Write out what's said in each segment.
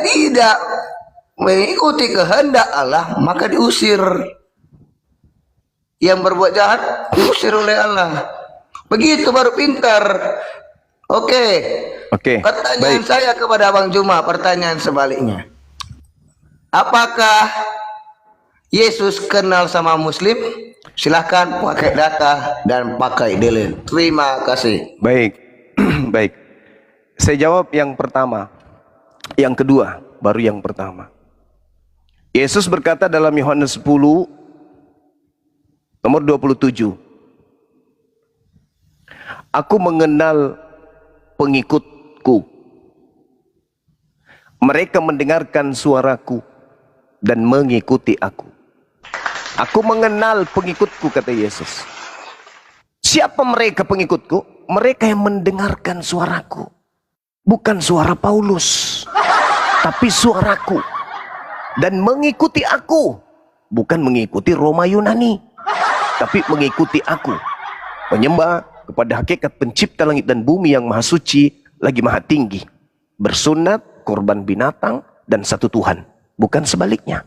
tidak mengikuti kehendak Allah, maka diusir. Yang berbuat jahat diusir oleh Allah. Begitu baru pintar. Oke. Pertanyaan baik. Saya kepada Bang Juma, pertanyaan sebaliknya. Apakah Yesus kenal sama Muslim? Silahkan pakai data dan pakai dalil. Terima kasih. Baik. Baik. Saya jawab yang pertama. Yang kedua, baru yang pertama. Yesus berkata dalam Yohanes 10 nomor 27. Aku mengenal pengikutku. Mereka mendengarkan suaraku dan mengikuti aku. Aku mengenal pengikutku, kata Yesus. Siapa mereka pengikutku? Mereka yang mendengarkan suaraku. Bukan suara Paulus, tapi suaraku. Dan mengikuti aku. Bukan mengikuti Roma Yunani, tapi mengikuti aku. Menyembah kepada hakikat pencipta langit dan bumi yang maha suci lagi maha tinggi. Bersunat, korban binatang, dan satu Tuhan. Bukan sebaliknya.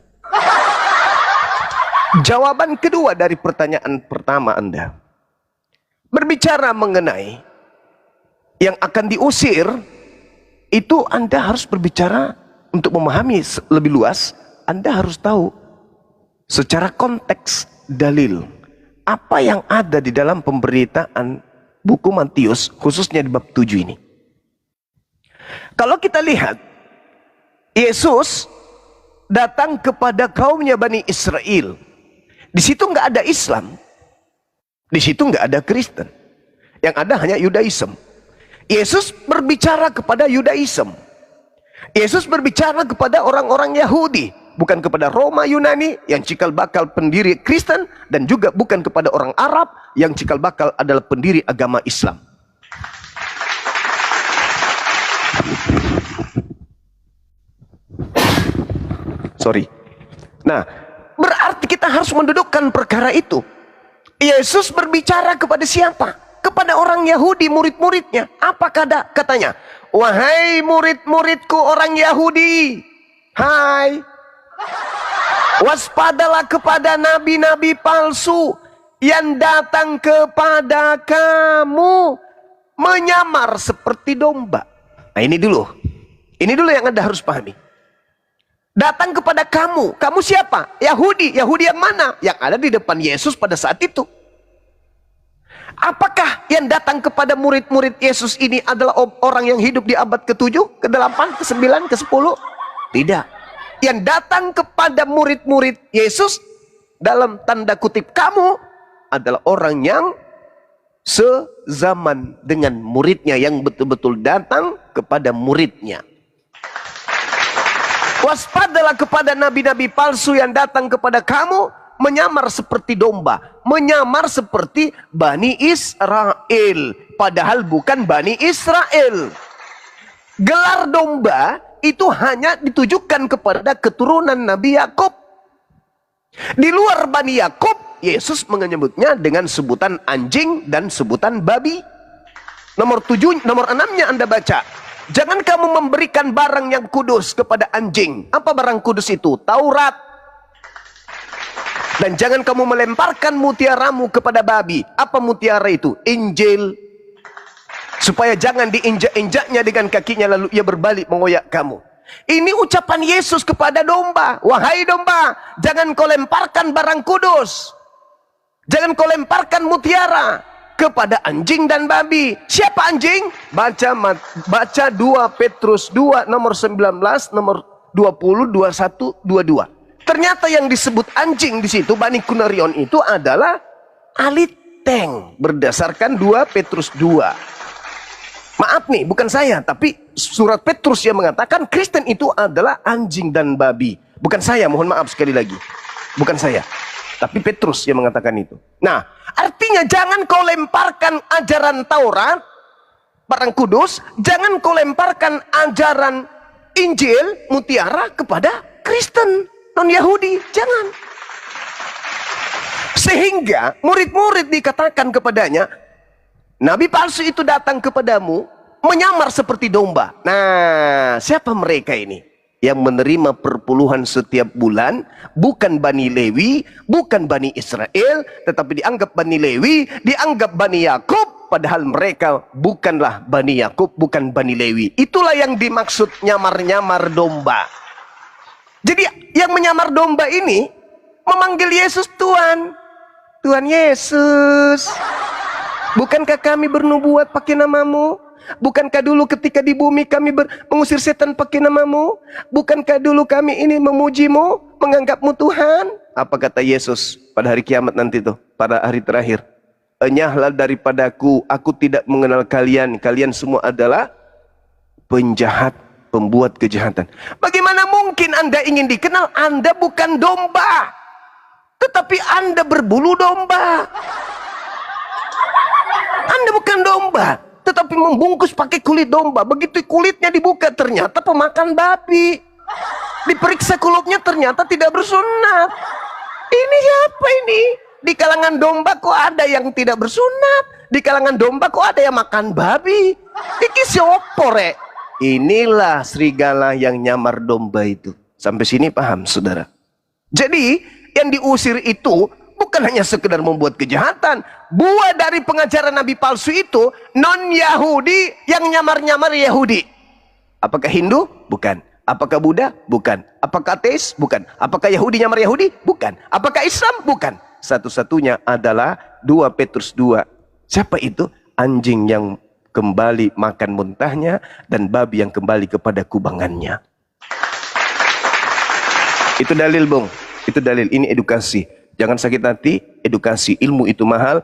Jawaban kedua dari pertanyaan pertama Anda. Berbicara mengenai yang akan diusir, itu Anda harus berbicara untuk memahami lebih luas. Anda harus tahu secara konteks dalil. Apa yang ada di dalam pemberitaan buku Matius, khususnya di bab 7 ini. Kalau kita lihat, Yesus datang kepada kaumnya Bani Israel. Di situ nggak ada Islam. Di situ nggak ada Kristen. Yang ada hanya Yudaism. Yesus berbicara kepada Yudaism. Yesus berbicara kepada orang-orang Yahudi. Bukan kepada Roma Yunani yang cikal bakal pendiri Kristen, dan juga bukan kepada orang Arab yang cikal bakal adalah pendiri agama Islam. Sorry. Nah, berarti kita harus mendudukkan perkara itu. Yesus berbicara kepada siapa? Kepada orang Yahudi, murid-muridnya. Apa katanya? Wahai murid-muridku orang Yahudi, hai, waspadalah kepada nabi-nabi palsu yang datang kepada kamu menyamar seperti domba. Nah, ini dulu yang Anda harus pahami. Datang kepada kamu. Kamu siapa? Yahudi. Yahudi yang mana? Yang ada di depan Yesus pada saat itu. Apakah yang datang kepada murid-murid Yesus ini adalah orang yang hidup di abad ke-7, ke-8, ke-9, ke-10? Tidak. Yang datang kepada murid-murid Yesus dalam tanda kutip kamu adalah orang yang sezaman dengan muridnya, yang betul-betul datang kepada muridnya. Waspadalah kepada nabi-nabi palsu yang datang kepada kamu menyamar seperti domba, menyamar seperti Bani Israel, padahal bukan Bani Israel. Gelar domba itu hanya ditujukan kepada keturunan Nabi Yakub. Di luar Bani Yakub, Yesus menyebutnya dengan sebutan anjing dan sebutan babi. Nomor 6-nya Anda baca. Jangan kamu memberikan barang yang kudus kepada anjing. Apa barang kudus itu? Taurat. Dan jangan kamu melemparkan mutiaramu kepada babi. Apa mutiara itu? Injil. Supaya jangan diinjak-injaknya dengan kakinya lalu ia berbalik mengoyak kamu. Ini ucapan Yesus kepada domba. Wahai domba, jangan kau lemparkan barang kudus. Jangan kau lemparkan mutiara kepada anjing dan babi. Siapa anjing? Baca 2 Petrus 2 nomor 19, nomor 20, 21, 22. Ternyata yang disebut anjing di situ, Bani Kunarion, itu adalah aliteng berdasarkan 2 Petrus 2. Maaf nih, bukan saya, tapi surat Petrus yang mengatakan Kristen itu adalah anjing dan babi. Bukan saya, mohon maaf sekali lagi. Bukan saya, tapi Petrus yang mengatakan itu. Nah, artinya jangan kau lemparkan ajaran Taurat, barang kudus, jangan kau lemparkan ajaran Injil, mutiara kepada Kristen, non-Yahudi, jangan. Sehingga murid-murid dikatakan kepadanya, nabi palsu itu datang kepadamu menyamar seperti domba. Nah, siapa mereka ini? yang menerima perpuluhan setiap bulan bukan Bani Lewi, bukan Bani Israel, tetapi dianggap Bani Lewi, dianggap Bani Yakub, padahal mereka bukanlah Bani Yakub, bukan Bani Lewi. Itulah yang dimaksud nyamar-nyamar domba. Jadi yang menyamar domba ini memanggil Yesus Tuhan. Tuhan Yesus, bukankah kami bernubuat pakai namamu? Bukankah dulu ketika di bumi kami mengusir setan pakai namamu? Bukankah dulu kami ini memujimu, menganggapmu Tuhan? Apa kata Yesus pada hari kiamat nanti tuh, pada hari terakhir? Enyahlah daripadaku, aku tidak mengenal kalian. Kalian semua adalah penjahat, pembuat kejahatan. Bagaimana mungkin Anda ingin dikenal? Anda bukan domba, tetapi Anda berbulu domba. Anda bukan domba, tetapi membungkus pakai kulit domba. Begitu kulitnya dibuka, ternyata pemakan babi. Diperiksa kulitnya, ternyata tidak bersunat. Ini apa ini? Di kalangan domba kok ada yang tidak bersunat? Di kalangan domba kok ada yang makan babi? Iki siopo rek? Inilah serigala yang nyamar domba itu. Sampai sini paham, saudara? Jadi, yang diusir itu bukan hanya sekedar membuat kejahatan. Buah dari pengajaran nabi palsu itu non-Yahudi yang nyamar-nyamar Yahudi. Apakah Hindu? Bukan. Apakah Buddha? Bukan. Apakah ateis? Bukan. Apakah Yahudi nyamar Yahudi? Bukan. Apakah Islam? Bukan. Satu-satunya adalah 2 Petrus 2. Siapa itu? Anjing yang kembali makan muntahnya dan babi yang kembali kepada kubangannya. Itu dalil, Bung. Itu dalil. Ini edukasi. Jangan sakit hati, edukasi, ilmu itu mahal.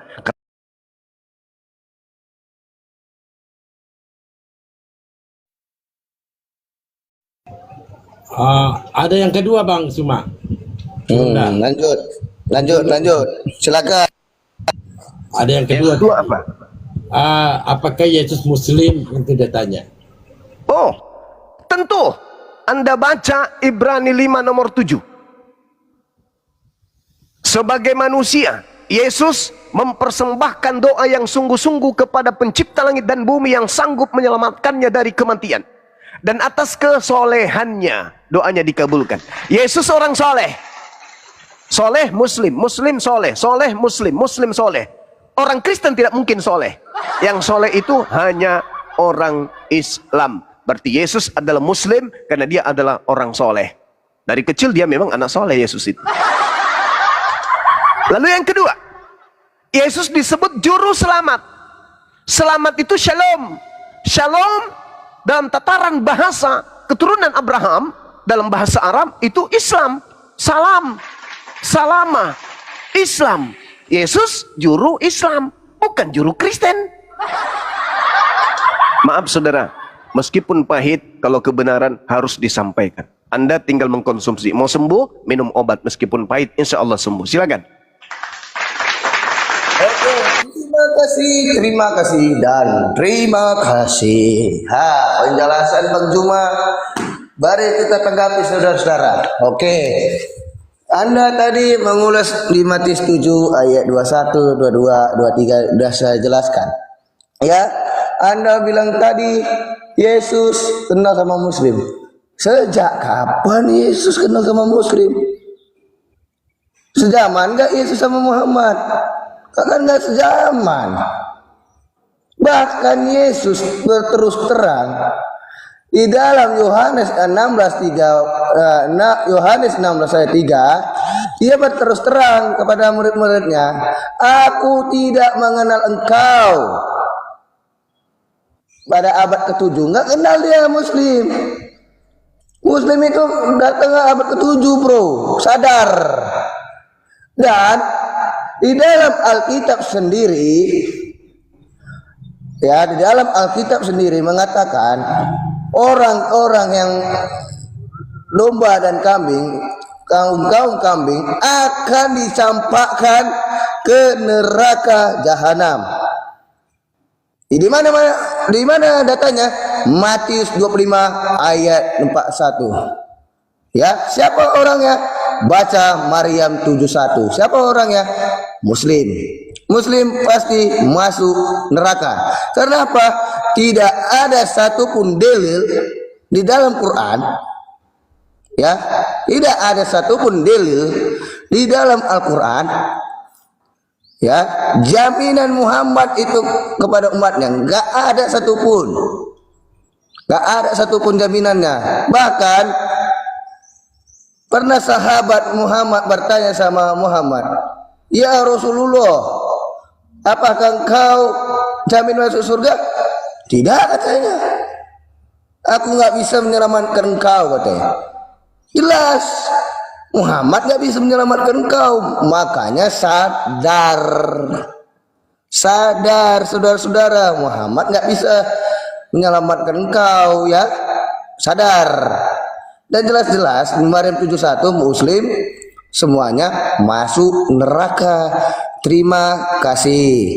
Ada yang kedua, Bang Suma. Lanjut. Silakan. Ada yang kedua. Kedua apa? Apakah Yesus Muslim? Itu dia tanya. Oh, tentu. Anda baca Ibrani 5 nomor 7. Sebagai manusia, Yesus mempersembahkan doa yang sungguh-sungguh kepada pencipta langit dan bumi yang sanggup menyelamatkannya dari kematian. Dan atas kesolehannya, doanya dikabulkan. Yesus orang soleh. Soleh muslim, muslim soleh, soleh muslim, muslim soleh. Orang Kristen tidak mungkin soleh. Yang soleh itu hanya orang Islam. Berarti Yesus adalah muslim karena dia adalah orang soleh. Dari kecil dia memang anak soleh, Yesus itu. Lalu yang kedua, Yesus disebut juru selamat. Selamat itu shalom. Shalom dalam tataran bahasa keturunan Abraham, dalam bahasa Arab itu Islam. Salam, salama, Islam. Yesus juru Islam, bukan juru Kristen. Maaf saudara, meskipun pahit, kalau kebenaran harus disampaikan. Anda tinggal mengkonsumsi. Mau sembuh, minum obat. Meskipun pahit, insya Allah sembuh. Silakan. Oke, terima kasih dan terima kasih. Penjelasan Bang Juma. Mari kita tanggapi saudara-saudara. Oke. Anda tadi mengulas di Matius 7 ayat 21, 22, 23 sudah saya jelaskan. Ya, Anda bilang tadi Yesus kenal sama Muslim. Sejak kapan Yesus kenal sama Muslim? Sejaman enggak Yesus sama Muhammad? Kan enggak sejaman. Bahkan Yesus berterus terang di dalam Yohanes 16 ayat 3, dia berterus terang kepada murid-muridnya, aku tidak mengenal engkau. Pada abad ke-7 enggak kenal dia Muslim. Muslim itu datang abad ke-7 bro, sadar. Dan di dalam Alkitab sendiri, ya di dalam Alkitab sendiri mengatakan orang-orang yang domba dan kambing, kaum kambing akan dicampakkan ke neraka jahanam. Di mana datanya? Matius 25 ayat 41. Ya, siapa orangnya? Baca Maryam 71. Siapa orangnya? Muslim. Muslim pasti masuk neraka. Karena apa? Tidak ada satupun dalil di dalam Quran Ya, tidak ada satupun dalil di dalam Al-Quran, ya, jaminan Muhammad itu kepada umatnya. Nggak ada satupun, nggak ada satupun jaminannya. Bahkan pernah sahabat Muhammad bertanya sama Muhammad, ya Rasulullah, apakah engkau jamin masuk surga? Tidak, katanya. Aku nggak bisa menyelamatkan engkau, katanya. Jelas Muhammad nggak bisa menyelamatkan engkau. Makanya sadar, saudara-saudara, Muhammad nggak bisa menyelamatkan engkau, ya. Sadar. Dan jelas-jelas di Maryam 71 Muslim semuanya masuk neraka. Terima kasih.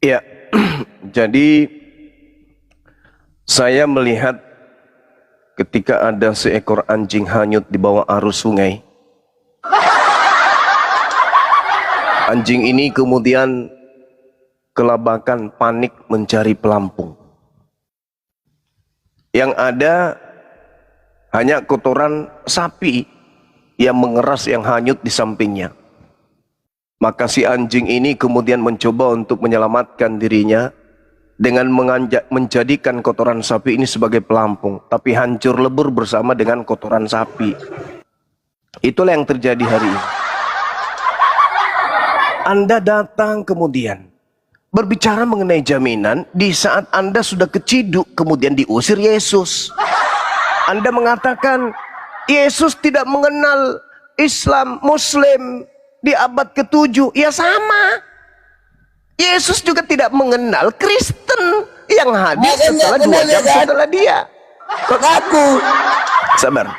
Ya, jadi saya melihat ketika ada seekor anjing hanyut di bawah arus sungai. Anjing ini kemudian kelabakan, panik mencari pelampung. Yang ada hanya kotoran sapi yang mengeras yang hanyut di sampingnya. Maka si anjing ini kemudian mencoba untuk menyelamatkan dirinya dengan menjadikan kotoran sapi ini sebagai pelampung, tapi hancur lebur bersama dengan kotoran sapi. Itulah yang terjadi hari ini. Anda datang kemudian berbicara mengenai jaminan di saat Anda sudah keciduk kemudian diusir Yesus. Anda mengatakan Yesus tidak mengenal Islam, Muslim di abad ke-7. Ya sama. Yesus juga tidak mengenal Kristen yang hadir setelah 2 jam setelah dia. Kok aku? Sabar.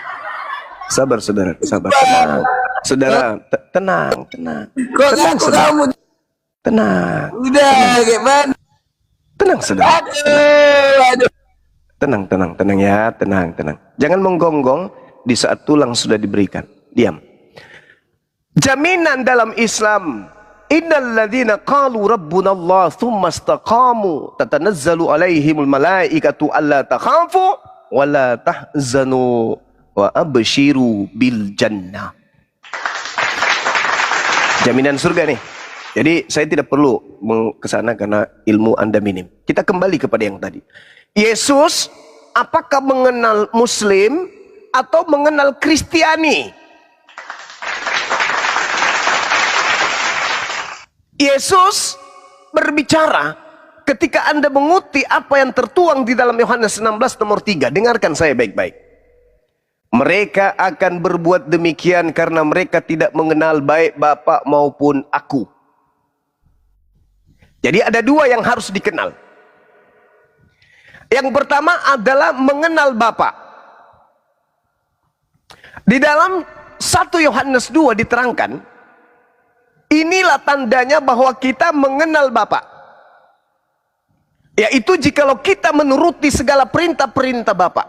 Sabar, saudara. Sabar. Tenang. Saudara, tenang. Kok Tenang, aku saudara. kamu? Tenang. Udah, gimana? Tenang, saudara. Aduh. Tenang ya. Tenang. Jangan menggonggong di saat tulang sudah diberikan. Diam. Jaminan dalam Islam. Innal ladzina qalu rabbuna Allah tsumma istaqamu tatanazzalu alaihimul malaikatu alla takhafu wa la tahzanu wa abshiru bil jannah. Jaminan surga nih. Jadi saya tidak perlu ke sana karena ilmu Anda minim. Kita kembali kepada yang tadi. Yesus apakah mengenal Muslim atau mengenal Kristiani? Yesus berbicara ketika Anda mengutip apa yang tertuang di dalam Yohanes 16 nomor 3. Dengarkan saya baik-baik. Mereka akan berbuat demikian karena mereka tidak mengenal baik Bapa maupun aku. Jadi ada dua yang harus dikenal. Yang pertama adalah mengenal Bapa. Di dalam 1 Yohanes 2 diterangkan, inilah tandanya bahwa kita mengenal Bapa. Yaitu jikalau kita menuruti segala perintah-perintah Bapa.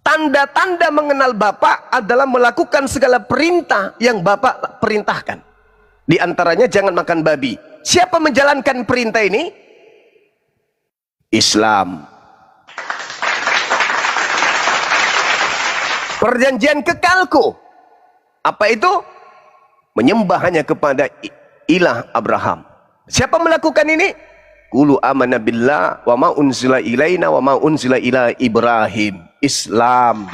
Tanda-tanda mengenal Bapa adalah melakukan segala perintah yang Bapa perintahkan. Di antaranya jangan makan babi. Siapa menjalankan perintah ini? Islam. Perjanjian kekalku. Apa itu? Menyembah hanya kepada ilah Abraham. Siapa melakukan ini? Qulu amanna billah wa ma unzila ilaina wa ma unzila ila Ibrahim. Islam.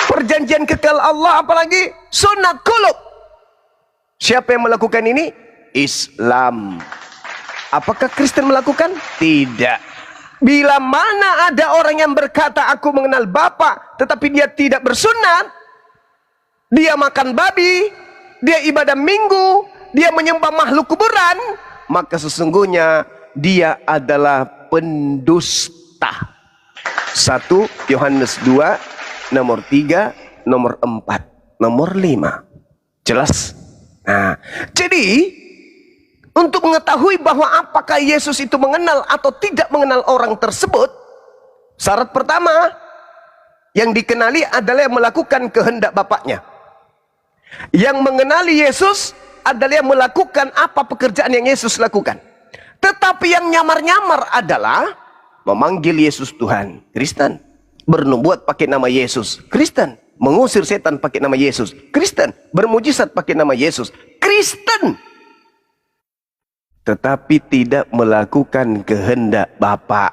Perjanjian kekal Allah, apalagi sunnah qulub. Siapa yang melakukan ini? Islam. Apakah Kristen melakukan? Tidak. Bila mana ada orang yang berkata aku mengenal Bapa tetapi dia tidak bersunat, dia makan babi, dia ibadah minggu, dia menyembah makhluk kuburan, maka sesungguhnya dia adalah pendusta. 1 Yohanes 2 nomor 3, nomor 4, nomor 5. Jelas? Nah, jadi untuk mengetahui bahwa apakah Yesus itu mengenal atau tidak mengenal orang tersebut, syarat pertama yang dikenali adalah yang melakukan kehendak Bapaknya. Yang mengenali Yesus adalah yang melakukan apa pekerjaan yang Yesus lakukan. Tetapi yang nyamar-nyamar adalah memanggil Yesus Tuhan, Kristen. Bernubuat pakai nama Yesus, Kristen. Mengusir setan pakai nama Yesus, Kristen. Bermujizat pakai nama Yesus, Kristen. Tetapi tidak melakukan kehendak Bapa.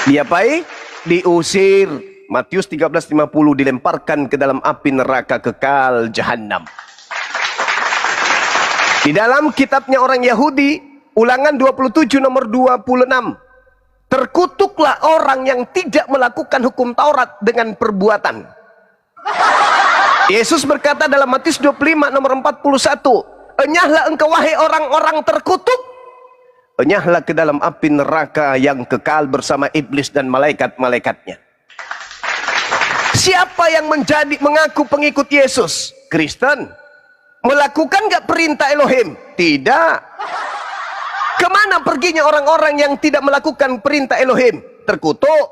Diapai? Diusir. Matius 13:50, dilemparkan ke dalam api neraka kekal jahanam. Di dalam kitabnya orang Yahudi, Ulangan 27 nomor 26. Terkutuklah orang yang tidak melakukan hukum Taurat dengan perbuatan. Yesus berkata dalam Matius 25 nomor 41, enyahlah engkau wahai orang-orang terkutuk, enyahlah ke dalam api neraka yang kekal bersama iblis dan malaikat-malaikatnya. Siapa yang mengaku pengikut Yesus? Kristen. Melakukan gak perintah Elohim? Tidak. Kemana perginya orang-orang yang tidak melakukan perintah Elohim? Terkutuk.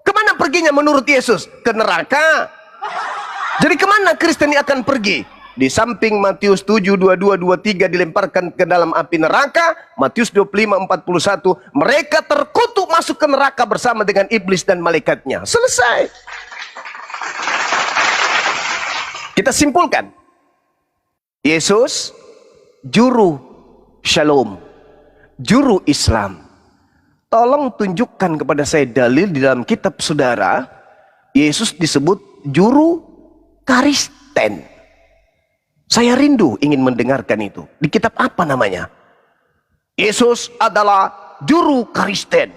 Kemana perginya menurut Yesus? Ke neraka. Jadi kemana Kristen ini akan pergi? Di samping Matius 7, 22, 23 dilemparkan ke dalam api neraka, Matius 25, 41, mereka terkutuk masuk ke neraka bersama dengan iblis dan malaikatnya. Selesai. Kita simpulkan. Yesus, juru shalom, juru Islam. Tolong tunjukkan kepada saya dalil di dalam kitab saudara, Yesus disebut juru Kristen. Saya rindu ingin mendengarkan itu. Di kitab apa namanya? Yesus adalah juru Kristen.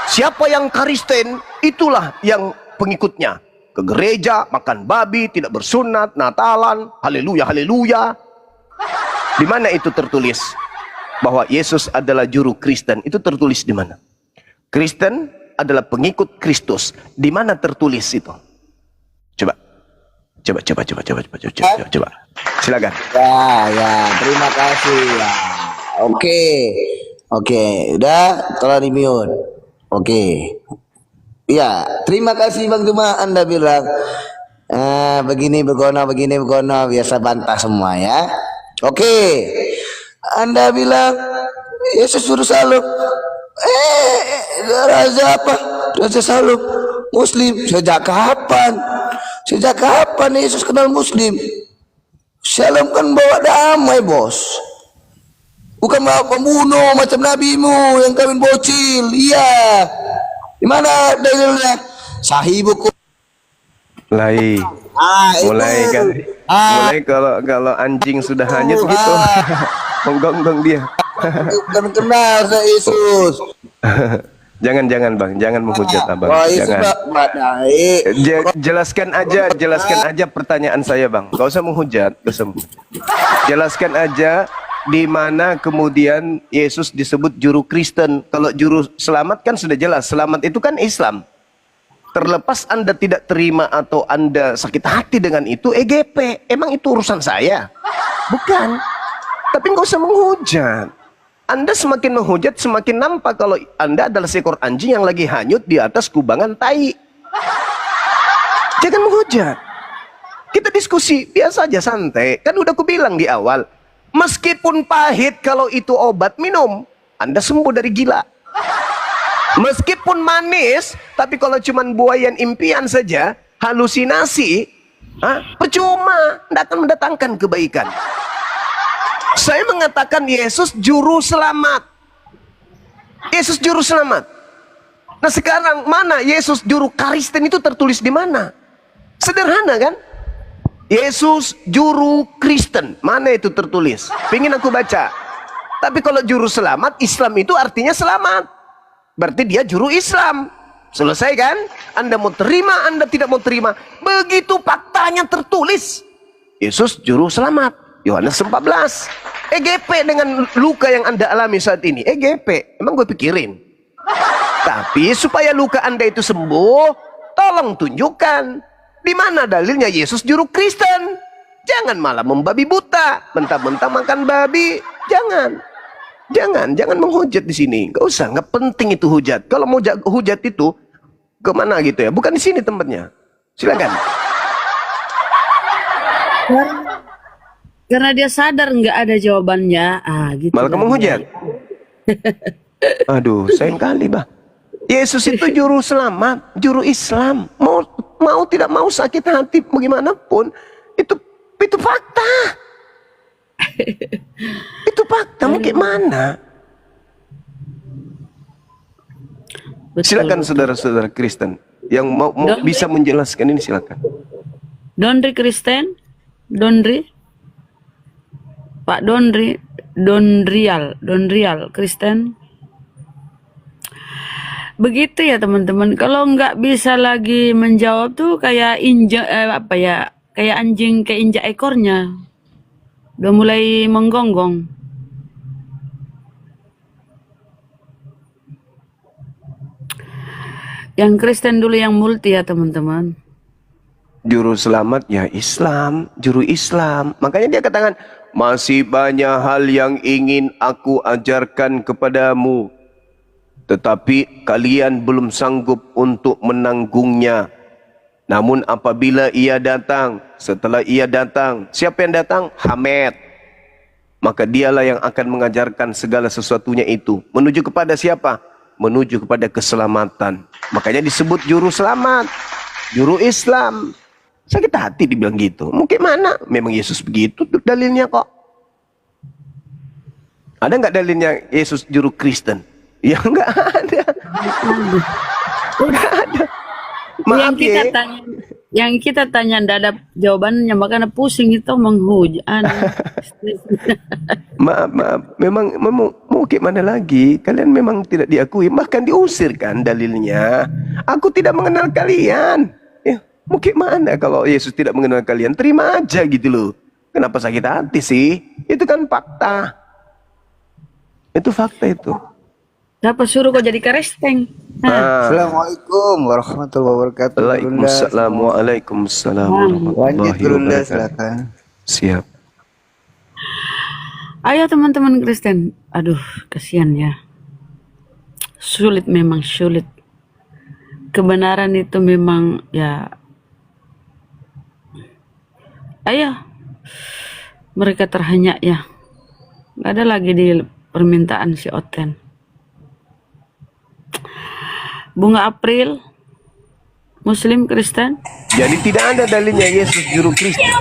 Siapa yang Kristen, itulah yang pengikutnya. Ke gereja, makan babi, tidak bersunat, Natalan, haleluya, haleluya. Di mana itu tertulis? Bahwa Yesus adalah juru Kristen. Itu tertulis di mana? Kristen adalah pengikut Kristus. Di mana tertulis itu? Coba. Coba. Silakan. Ya, terima kasih ya. Oke, udah, tolong di-mute. Oke. Ya, terima kasih Bang Juma, Anda bilang begini begono, biasa bantah semua ya. Oke. Anda bilang Yesus suruh salub. Raja apa? Raja salub. Muslim. Sejak kapan Yesus kenal Muslim? Shalom kan bawa damai, bos. Bukan bawa pembunuh macam nabimu yang kawin bocil. Iya. Di mana dalilnya? Sahih buku. Mulai kan. Mulai kalau anjing sudah hanyut gitu. Menggonggong dia. Bukan kenal saya Yesus. Jangan Bang, jangan menghujat Abang. Jangan. Jelaskan aja pertanyaan saya Bang. Gak usah menghujat, jelaskan aja di mana kemudian Yesus disebut juru Kristen. Kalau juru selamat kan sudah jelas, selamat itu kan Islam. Terlepas Anda tidak terima atau Anda sakit hati dengan itu, EGP. Emang itu urusan saya? Bukan. Tapi nggak usah menghujat. Anda semakin menghujat, semakin nampak kalau Anda adalah seekor anjing yang lagi hanyut di atas kubangan tai. Jangan menghujat. Kita diskusi, biasa aja, santai. Kan udah aku bilang di awal, meskipun pahit, kalau itu obat minum, Anda sembuh dari gila. Meskipun manis, tapi kalau cuman buayan impian saja, halusinasi, percuma, tidak akan mendatangkan kebaikan. Saya mengatakan Yesus juru selamat. Yesus juru selamat. Nah sekarang mana Yesus juru Kristen itu tertulis di mana? Sederhana kan? Yesus juru Kristen. Mana itu tertulis? Pengen aku baca. Tapi kalau juru selamat, Islam itu artinya selamat. Berarti dia juru Islam. Selesai kan? Anda mau terima, Anda tidak mau terima. Begitu faktanya tertulis. Yesus juru selamat. Yohanes 14. EGP dengan luka yang Anda alami saat ini. EGP. Emang gue pikirin. Tapi supaya luka Anda itu sembuh, tolong tunjukkan. Di mana dalilnya Yesus juru Kristen? Jangan malah membabi buta, mentah-mentah makan babi. Jangan menghujat di sini. Gak usah, nggak penting itu hujat. Kalau mau hujat itu kemana gitu ya? Bukan di sini tempatnya. Silakan. Karena dia sadar nggak ada jawabannya, gitu. Malah kamu hujat. Aduh, sayang kali, bah. Yesus itu juru selamat, juru Islam. Mau tidak mau sakit hati bagaimanapun, itu fakta. Itu fakta, mau gimana? Silakan saudara-saudara Kristen yang mau bisa menjelaskan ini, silakan. Dondri Kristen, Dondri, Pak Dondri, Dondrial Kristen. Begitu ya teman-teman. Kalau nggak bisa lagi menjawab tuh kayak kayak anjing keinjak ekornya. Udah mulai menggonggong. Yang Kristen dulu yang multi ya teman-teman. Juru selamat ya Islam, juru Islam. Makanya dia katakan, masih banyak hal yang ingin aku ajarkan kepadamu, tetapi kalian belum sanggup untuk menanggungnya. Namun apabila ia datang, setelah ia datang, siapa yang datang? Hamed. Maka dialah yang akan mengajarkan segala sesuatunya itu. Menuju kepada siapa? Menuju kepada keselamatan. Makanya disebut juru selamat, juru Islam. Sakit hati dibilang gitu. Mungkin mana? Memang Yesus begitu dalilnya kok. Ada nggak dalilnya Yesus juru Kristen? Ya nggak ada. Nggak ada. Maaf Yang kita tanya ndak ada jawabannya, makanya pusing itu menghujat. Maaf, memang mau gimana lagi? Kalian memang tidak diakui, bahkan diusir kan dalilnya. Aku tidak mengenal kalian. Ya, mau gimana kalau Yesus tidak mengenal kalian? Terima aja gitu loh. Kenapa sakit hati sih? Itu kan fakta. Itu fakta itu. Siapa suruh kau jadi Kristen? Assalamualaikum warahmatullahi wabarakatuh. Waalaikumsalam. Waalaikumsalam warahmatullahi Lanjut Brunda, wabarakatuh. silakan. Siap. Ayo teman-teman Kristen. Aduh, kasihan ya. Sulit, memang sulit. Kebenaran itu memang ya. Ayo. Mereka terhanyak ya. Gak ada lagi di permintaan si Oten. Bunga April, Muslim Kristen. Jadi tidak ada dalilnya Yesus juru Kristen.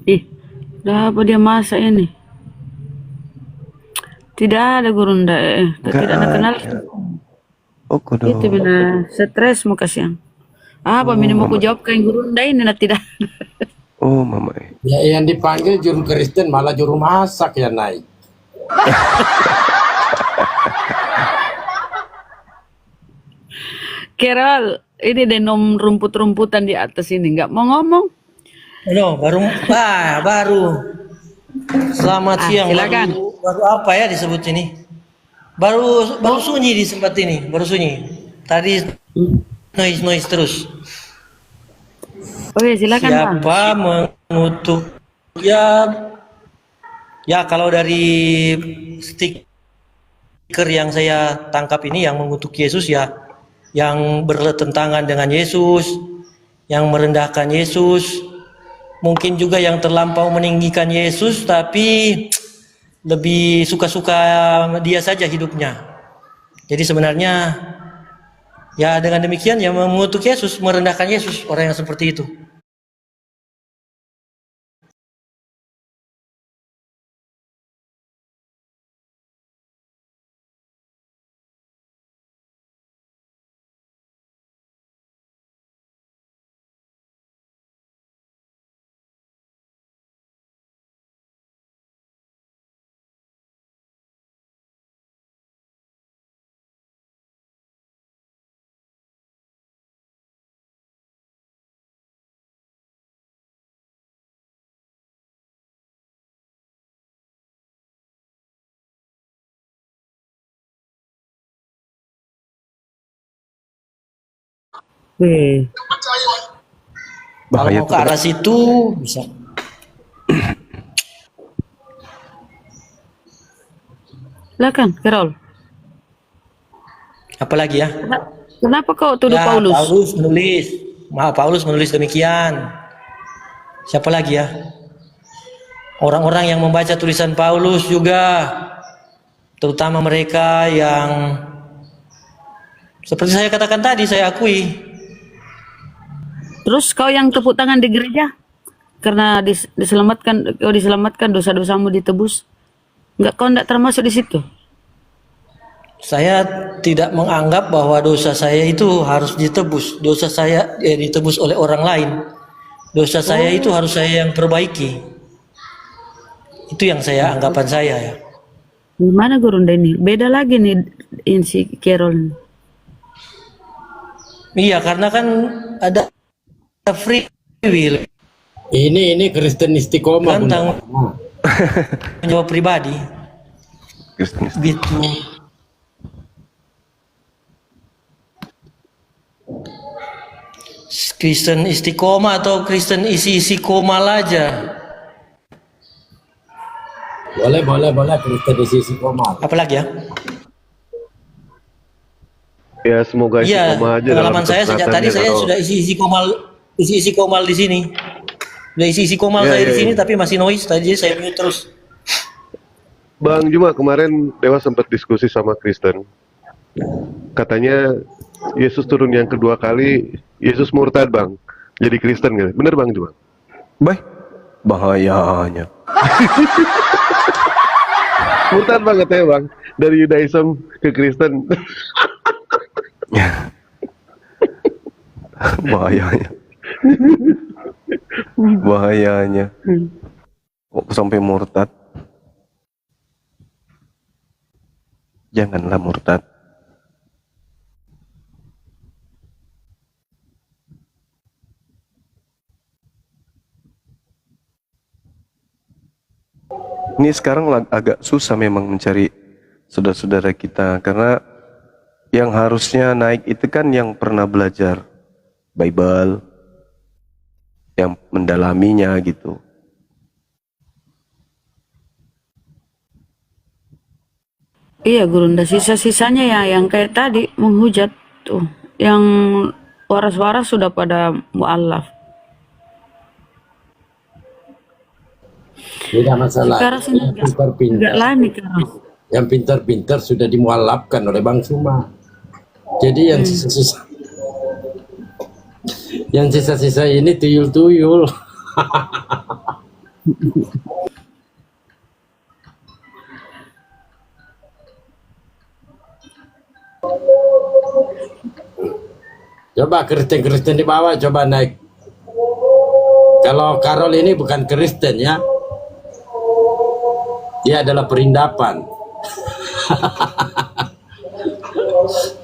Ih, udah apa dia masa ini? Tidak ada Gurunda, tidak ada kenal. Oh, kodoh. Itu benar stres muka siang. Apa minum aku jawab kayak Gurunda ini nah tidak. Oh, mama. Ya, yang dipanggil juru Kristen malah juru masak ya naik. Kerol, ini denom rumput-rumputan di atas ini nggak mau ngomong. Halo, baru. Selamat siang. Silakan. Baru apa ya disebut ini? Baru sunyi di tempat ini, baru sunyi. Tadi noise terus. Oke, silakan Bang. Siapa mengutuk? Ya kalau dari stiker yang saya tangkap ini yang mengutuk Yesus ya, yang bertentangan dengan Yesus, yang merendahkan Yesus, mungkin juga yang terlampau meninggikan Yesus tapi lebih suka-suka dia saja hidupnya. Jadi sebenarnya ya dengan demikian yang mengutuk Yesus, merendahkan Yesus, orang yang seperti itu. Kalau Bahaya mau ke arah situ bisa. Silakan, Kerol. Apalagi ya? Kenapa kau tuduh Ya, Paulus? Paulus menulis demikian. Siapa lagi ya? Orang-orang yang membaca tulisan Paulus juga terutama mereka yang seperti saya katakan tadi, saya akui. Terus kau yang tepuk tangan di gereja karena diselamatkan dosa-dosamu ditebus. Enggak, kau enggak termasuk di situ. Saya tidak menganggap bahwa dosa saya itu harus ditebus. Dosa saya ditebus oleh orang lain. Dosa saya itu harus saya yang perbaiki. Itu yang anggapan saya ya. Gimana Gurunda ini? Beda lagi nih ini si Carol. Iya, karena kan ada free will. Ini Kristen istiqomah. Kan Bunda. tanggung jawab pribadi. Kristen. Gitu. Kristen istiqomah atau Kristen isi-isi komal aja. Boleh Kristen istiqomah. Apalagi ya? Ya semoga Iya, istiqomah aja dalam pengalaman saya sejak kesehatannya tadi saya kalau- sudah isi-isi komal di sini. Sudah isi-isi komal Iya, saya di iya, sini iya. tapi masih noise tadi saya mute terus. Bang Juma kemarin Dewa sempat diskusi sama Kristen. Katanya Yesus turun yang kedua kali, Yesus murtad bang. Jadi Kristen gitu. Bener Bang Juma? Baik, bahayanya. Murtad banget ya bang. Dari Judaism ke Kristen. Bahayanya. Bahayanya. Kok sampai murtad? Janganlah murtad. Ini sekarang agak susah memang mencari saudara-saudara kita karena yang harusnya naik itu kan yang pernah belajar Bible, yang mendalaminya gitu. Iya Gurunda, sisa-sisanya ya yang kayak tadi menghujat tuh, yang waras-waras sudah pada mualaf. Tidak masalah. Sekarang sih Yang pintar-pintar, enggak lani sekarang. yang pintar-pintar sudah dimualafkan oleh Bang Suma. Jadi yang sisa-sisa, yang sisa-sisa ini tuyul-tuyul. Coba Kristen-Kristen di bawah coba naik. Kalau Carol ini bukan Kristen ya. Dia adalah perindapan.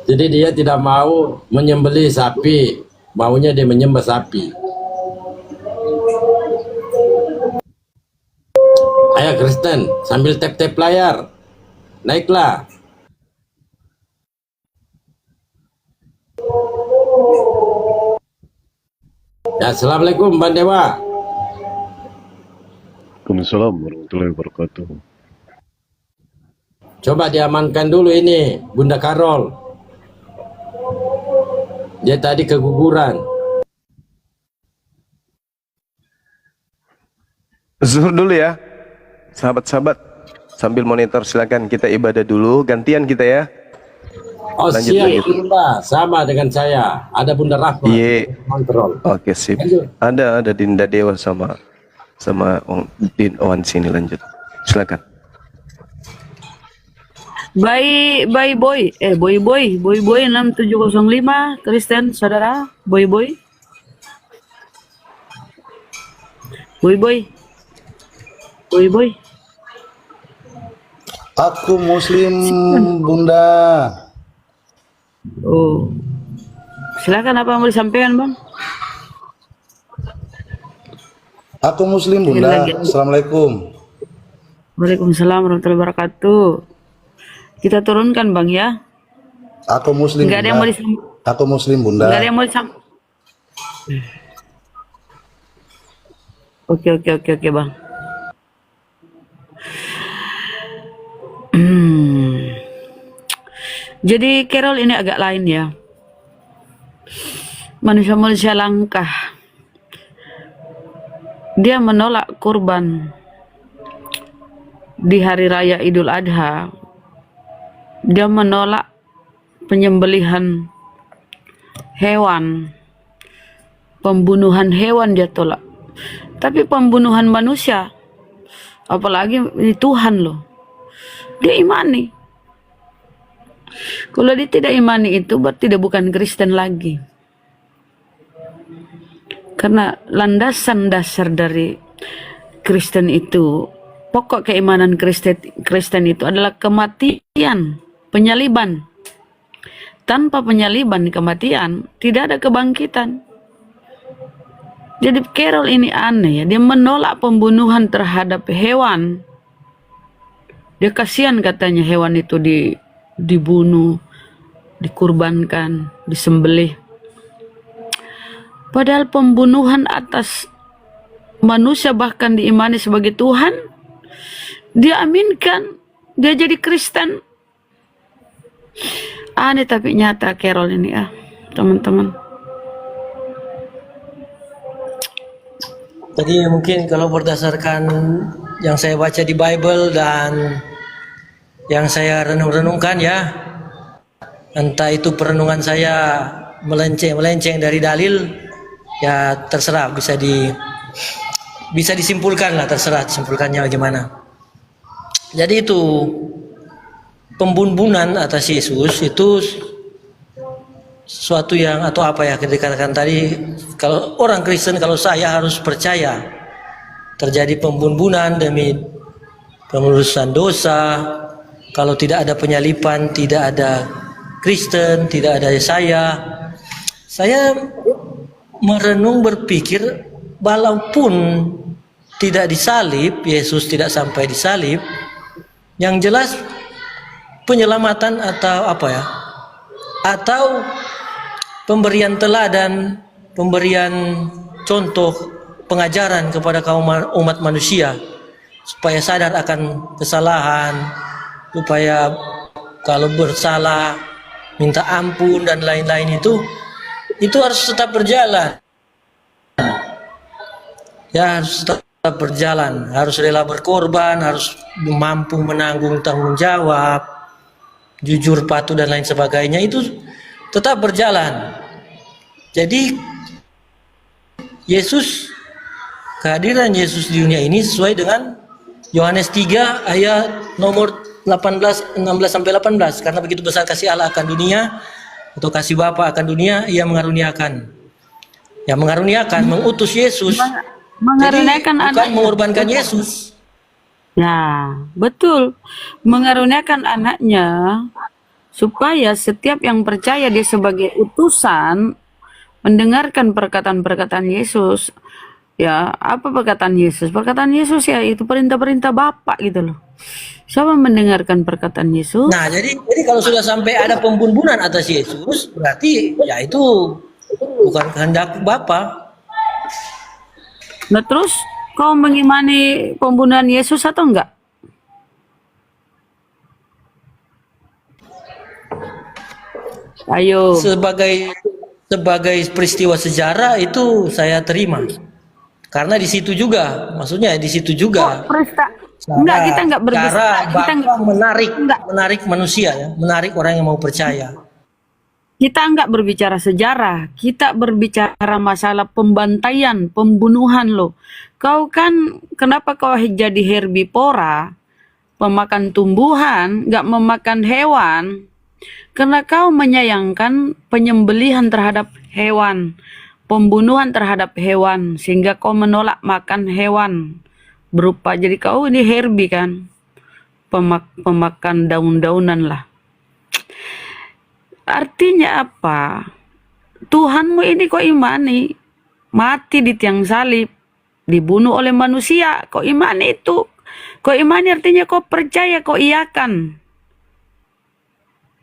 Jadi dia tidak mau menyembelih sapi, maunya dia menyembah sapi. Ayo Kristen, sambil tap-tap layar. Naiklah. Ya, Assalamualaikum Bang Dewa. Waalaikumsalam warahmatullahi wabarakatuh. Coba diamankan dulu ini Bunda Carol. Dia tadi keguguran. Zuhur dulu ya, sahabat-sahabat. Sambil monitor silakan kita ibadah dulu. Gantian kita ya. Oh Lanjut, siap lanjut. Bunda, sama dengan saya. Ada Bunda Rahma. Iya. Kontrol. Oke sip. Lanjut. Ada Dinda Dewa sama Din Owan sini, lanjut. Silakan. Boy 6705 Kristen saudara Boy. Aku Muslim, Bunda. Oh, silakan apa yang mau disampaikan Bang? Aku Muslim, Bunda. Assalamualaikum. Waalaikumsalam warahmatullahi wabarakatuh. Kita turunkan Bang ya. Aku Muslim, Enggak ada yang mau Bunda. disampaikan. Aku Muslim, Bunda. Enggak ada yang mau disampaikan. Oke Bang. Jadi Carol ini agak lain ya. Manusia-manusia langkah. Dia menolak kurban di hari raya Idul Adha Dia menolak penyembelihan hewan, pembunuhan hewan dia tolak. Tapi pembunuhan manusia, apalagi ini Tuhan loh, dia imani. Kalau dia tidak imani itu berarti dia bukan Kristen lagi. Karena landasan dasar dari Kristen itu, pokok keimanan Kristen itu adalah kematian, penyaliban. Tanpa penyaliban, kematian, tidak ada kebangkitan. Jadi Carol ini aneh ya, dia menolak pembunuhan terhadap hewan. Dia kasihan katanya hewan itu dibunuh, dikurbankan, disembelih. Padahal pembunuhan atas manusia bahkan diimani sebagai Tuhan, dia aminkan, dia jadi Kristen. Aneh tapi nyata Carol ini ya, teman-teman. Jadi mungkin kalau berdasarkan yang saya baca di Bible dan yang saya renung-renungkan ya, entah itu perenungan saya melenceng dari dalil, ya terserah, bisa disimpulkan lah, terserah simpulkannya bagaimana. Jadi itu pembunuhan atas Yesus itu suatu yang, atau apa ya dikatakan tadi, kalau orang Kristen, kalau saya harus percaya terjadi pembunuhan demi penelusuran dosa. Kalau tidak ada penyalipan, tidak ada Kristen, tidak ada saya merenung berpikir, walaupun tidak disalib, Yesus tidak sampai disalib, yang jelas penyelamatan atau apa ya, atau pemberian teladan, pemberian contoh, pengajaran kepada kaum umat manusia supaya sadar akan kesalahan, supaya kalau bersalah minta ampun dan lain-lain, itu harus tetap berjalan. Ya, harus tetap berjalan, harus rela berkorban, harus mampu menanggung tanggung jawab, jujur, patuh dan lain sebagainya, itu tetap berjalan. Jadi kehadiran Yesus di dunia ini sesuai dengan Yohanes 3 ayat nomor 16 sampai 18. Karena begitu besar kasih Allah akan dunia, atau kasih Bapa akan dunia, ia mengaruniakan, mengutus Yesus. Mengaruniakan jadi, bukan mengorbankan Yesus. Nah, betul. Mengaruniakan anaknya supaya setiap yang percaya dia sebagai utusan mendengarkan perkataan-perkataan Yesus. Ya, apa perkataan Yesus? Perkataan Yesus ya itu perintah-perintah Bapa gitu loh. Siapa mendengarkan perkataan Yesus? Nah, jadi kalau sudah sampai ada pembunuhan atas Yesus, berarti ya itu bukan kehendak Bapa. Nah, terus kau mengimani pembunuhan Yesus atau enggak? Ayo. Sebagai peristiwa sejarah itu saya terima. Karena di situ juga, maksudnya di situ juga. Enggak, kita enggak berbicara. Kita menarik manusia ya, menarik orang yang mau percaya. Kita enggak berbicara sejarah, kita berbicara masalah pembantaian, pembunuhan loh. Kau kan, kenapa kau jadi herbivora, pemakan tumbuhan, enggak memakan hewan? Karena kau menyayangkan penyembelihan terhadap hewan, pembunuhan terhadap hewan, sehingga kau menolak makan hewan. Berupa, jadi kau ini herbi kan, pemakan daun-daunan lah. Artinya apa? Tuhanmu ini kau imani, mati di tiang salib, dibunuh oleh manusia, kau imani itu. Kau imani artinya kau percaya, kau iakan.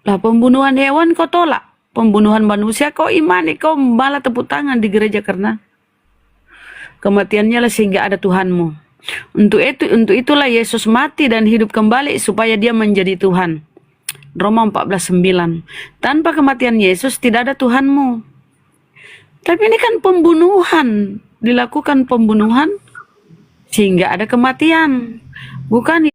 Lah pembunuhan hewan kau tolak, pembunuhan manusia kau imani, kau malah tepuk tangan di gereja karena kematiannya lah sehingga ada Tuhanmu. Untuk itulah Yesus mati dan hidup kembali supaya dia menjadi Tuhan. Roma 14:9. Tanpa kematian Yesus tidak ada Tuhanmu. Tapi ini kan pembunuhan, dilakukan pembunuhan sehingga ada kematian. Bukan